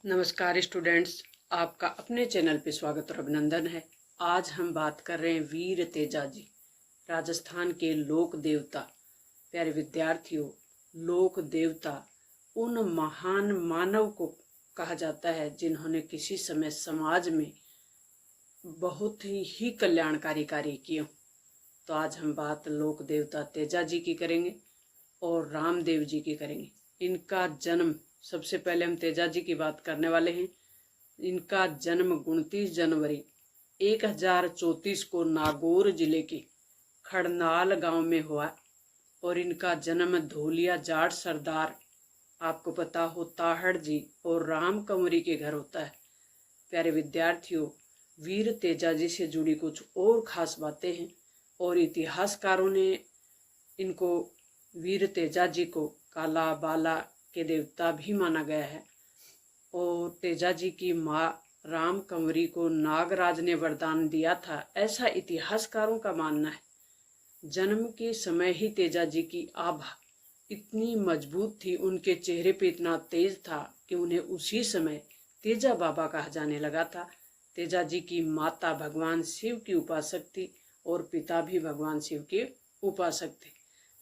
नमस्कार स्टूडेंट्स, आपका अपने चैनल पे स्वागत और अभिनंदन है। आज हम बात कर रहे हैं वीर तेजाजी, राजस्थान के लोक देवता। प्यारे विद्यार्थियों, लोक देवता उन महान मानव को कहा जाता है जिन्होंने किसी समय समाज में बहुत ही कल्याणकारी कार्य किए। तो आज हम बात लोक देवता तेजाजी की करेंगे और रामदेव जी की करेंगे। इनका जन्म, सबसे पहले हम तेजाजी की बात करने वाले हैं। इनका जन्म 29 जनवरी 1034 को नागौर जिले के खड़नाल गांव में हुआ और इनका जन्म धोलिया जाट सरदार, आपको पता हो, ताहड़ जी और राम कंवरी के घर होता है। प्यारे विद्यार्थियों, वीर तेजाजी से जुड़ी कुछ और खास बातें हैं और इतिहासकारों ने इनको, वीर तेजाजी को, काला बाला के देवता भी माना गया है। और तेजाजी की माँ राम कंवरी को नागराज ने वरदान दिया था, ऐसा इतिहासकारों का मानना है। जन्म के समय ही तेजाजी की आभा इतनी मजबूत थी, उनके चेहरे पे इतना तेज था कि उन्हें उसी समय तेजा बाबा कहा जाने लगा था। तेजाजी की माता भगवान शिव की उपासक थी और पिता भी भगवान शिव के उपासक थे।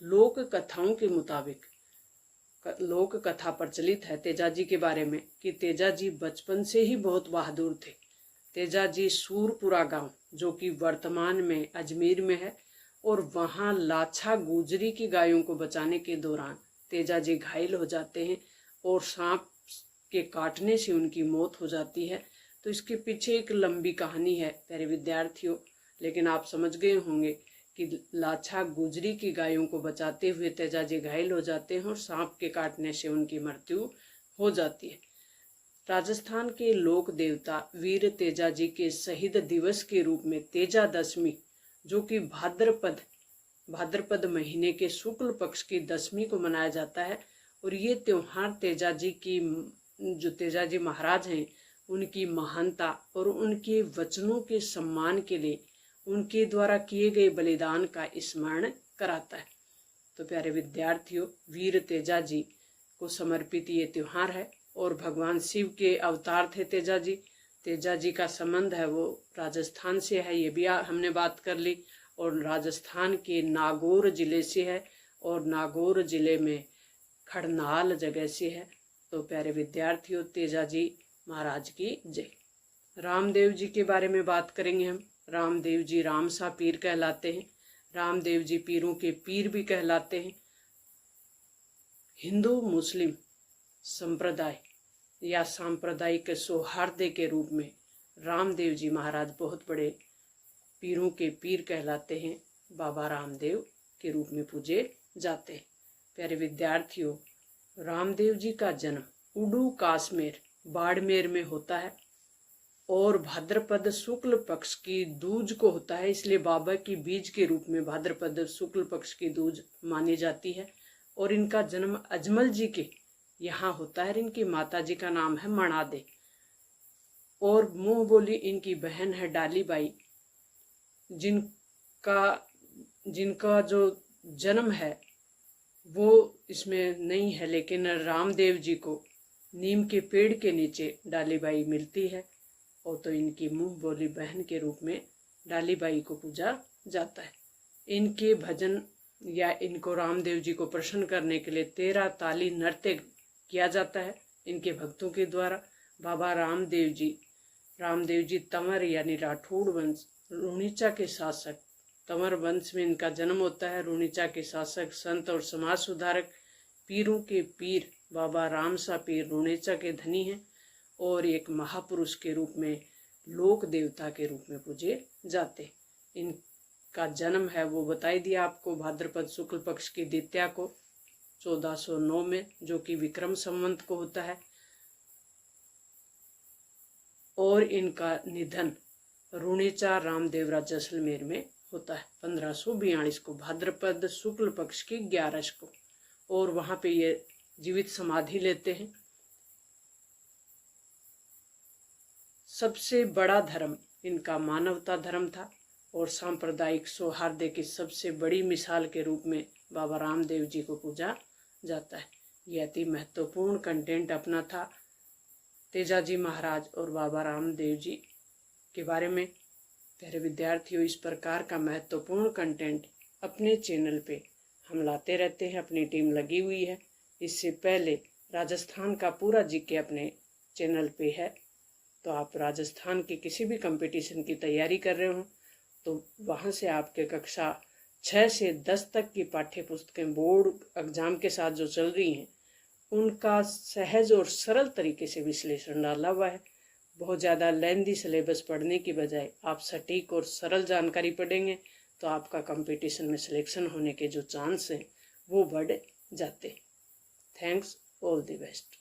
लोक कथाओं के मुताबिक, लोक कथा प्रचलित है तेजाजी के बारे में कि तेजाजी बचपन से ही बहुत बहादुर थे। तेजाजी सूरपुरा गांव, जो कि वर्तमान में अजमेर में है, और वहां लाछा गुजरी की गायों को बचाने के दौरान तेजाजी घायल हो जाते हैं और सांप के काटने से उनकी मौत हो जाती है। तो इसके पीछे एक लंबी कहानी है प्यारे विद्यार्थियों, लेकिन आप समझ गए होंगे कि लाछा गुजरी की गायों को बचाते हुए तेजाजी घायल हो जाते हैं और सांप के काटने से उनकी मृत्यु हो जाती है। राजस्थान के लोक देवता वीर तेजाजी के शहीद दिवस के रूप में तेजा दशमी, जो कि भाद्रपद महीने के शुक्ल पक्ष की दशमी को मनाया जाता है। और ये त्योहार तेजाजी की, जो तेजाजी महाराज हैं, उनकी महानता और उनके वचनों के सम्मान के लिए उनके द्वारा किए गए बलिदान का स्मरण कराता है। तो प्यारे विद्यार्थियों, वीर तेजाजी को समर्पित ये त्योहार है और भगवान शिव के अवतार थे तेजाजी। तेजाजी का संबंध है वो राजस्थान से है, ये भी हमने बात कर ली, और राजस्थान के नागौर जिले से है और नागौर जिले में खड़नाल जगह से है। तो प्यारे विद्यार्थियों, तेजाजी महाराज की जय। रामदेव जी के बारे में बात करेंगे हम। रामदेव जी रामसा पीर कहलाते हैं। रामदेव जी पीरों के पीर भी कहलाते हैं। हिंदू मुस्लिम संप्रदाय या सांप्रदायिक सौहार्द के रूप में रामदेव जी महाराज बहुत बड़े पीरों के पीर कहलाते हैं, बाबा रामदेव के रूप में पूजे जाते हैं। प्यारे विद्यार्थियों, रामदेव जी का जन्म उडू काश्मीर बाड़मेर में होता है और भाद्रपद शुक्ल पक्ष की दूज को होता है, इसलिए बाबा की बीज के रूप में भाद्रपद शुक्ल पक्ष की दूज मानी जाती है। और इनका जन्म अजमल जी के यहाँ होता है। इनकी माता जी का नाम है मणादे और मुंह बोली इनकी बहन है डालीबाई, जिनका जो जन्म है वो इसमें नहीं है, लेकिन रामदेव जी को नीम के पेड़ के नीचे डालीबाई मिलती है और तो इनकी मुंह बोली बहन के रूप में डालीबाई को पूजा जाता है। इनके भजन या इनको रामदेव जी को प्रसन्न करने के लिए 13 ताली नृत्य किया जाता है इनके भक्तों के द्वारा। बाबा रामदेव जी तंवर यानी राठौड़ वंश रूणीचा के शासक, तंवर वंश में इनका जन्म होता है। रूणीचा के शासक, संत और समाज सुधारक, पीरों के पीर बाबा रामसा पीर रूणीचा के धनी हैं और एक महापुरुष के रूप में, लोक देवता के रूप में पूजे जाते। इनका जन्म है वो बताई दिया आपको भाद्रपद शुक्ल पक्ष की द्वितीया को 1409 में, जो कि विक्रम संवत को होता है। और इनका निधन रूणीचा रामदेवरा जैसलमेर में होता है 1542 को, भाद्रपद शुक्ल पक्ष की 11 को, और वहां पे ये जीवित समाधि लेते हैं। सबसे बड़ा धर्म इनका मानवता धर्म था और सांप्रदायिक सौहार्द की सबसे बड़ी मिसाल के रूप में बाबा रामदेव जी को पूजा जाता है। यह अति महत्वपूर्ण कंटेंट अपना था। तेजाजी महाराज और बाबा रामदेव जी के बारे में। प्यारे विद्यार्थियों, इस प्रकार का महत्वपूर्ण कंटेंट अपने चैनल पे हम लाते रहते हैं, अपनी टीम लगी हुई है। इससे पहले राजस्थान का पूरा जीके अपने चैनल पे है, तो आप राजस्थान के किसी भी कंपटीशन की तैयारी कर रहे हो तो वहाँ से आपके कक्षा 6 से 10 तक की पाठ्य पुस्तकें बोर्ड एग्जाम के साथ जो चल रही हैं उनका सहज और सरल तरीके से विश्लेषण डाला हुआ है। बहुत ज़्यादा लेंथी सिलेबस पढ़ने की बजाय आप सटीक और सरल जानकारी पढ़ेंगे तो आपका कंपटीशन में सिलेक्शन होने के जो चांस हैं वो बढ़ जाते। Thanks, all the best.